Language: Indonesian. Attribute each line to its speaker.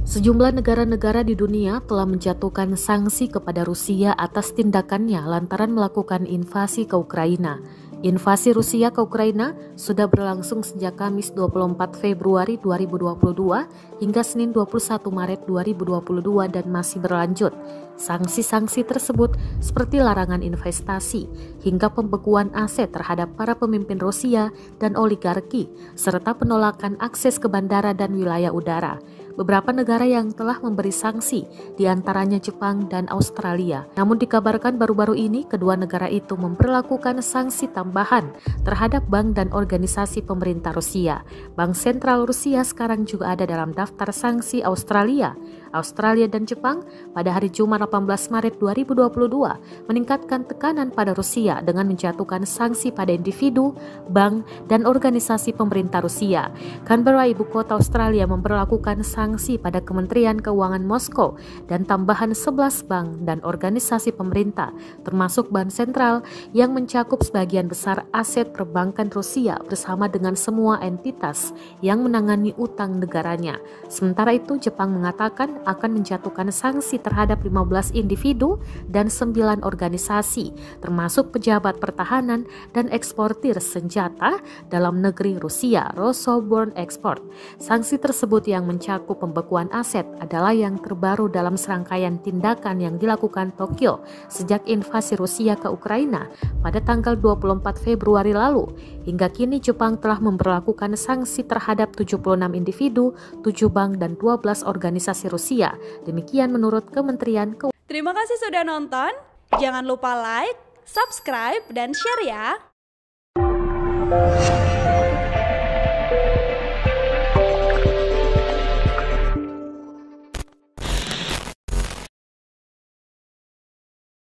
Speaker 1: Sejumlah negara-negara di dunia telah menjatuhkan sanksi kepada Rusia atas tindakannya lantaran melakukan invasi ke Ukraina. Invasi Rusia ke Ukraina sudah berlangsung sejak Kamis 24 Februari 2022 hingga Senin 21 Maret 2022 dan masih berlanjut. Sanksi-sanksi tersebut seperti larangan investasi hingga pembekuan aset terhadap para pemimpin Rusia dan oligarki serta penolakan akses ke bandara dan wilayah udara. Beberapa negara yang telah memberi sanksi, diantaranya Jepang dan Australia. Namun dikabarkan baru-baru ini kedua negara itu memperlakukan sanksi tambahan terhadap bank dan organisasi pemerintah Rusia. Bank Sentral Rusia sekarang juga ada dalam daftar sanksi Australia. Australia dan Jepang pada hari Jumat 18 Maret 2022 meningkatkan tekanan pada Rusia dengan menjatuhkan sanksi pada individu, bank, dan organisasi pemerintah Rusia. Canberra, ibu kota Australia, memperlakukan sanksi pada Kementerian Keuangan Moskow dan tambahan 11 bank dan organisasi pemerintah, termasuk Bank Sentral yang mencakup sebagian besar aset perbankan Rusia bersama dengan semua entitas yang menangani utang negaranya. Sementara itu, Jepang mengatakan akan menjatuhkan sanksi terhadap 15 individu dan 9 organisasi, termasuk pejabat pertahanan dan eksportir senjata dalam negeri Rusia, Rosoboronexport. Sanksi tersebut yang mencakup pembekuan aset adalah yang terbaru dalam serangkaian tindakan yang dilakukan Tokyo sejak invasi Rusia ke Ukraina pada tanggal 24 Februari lalu. Hingga kini Jepang telah memperlakukan sanksi terhadap 76 individu, 7 bank, dan 12 organisasi Rusia. Demikian menurut Kementerian Keuangan.
Speaker 2: Terima kasih sudah nonton. Jangan lupa like, subscribe, dan share ya.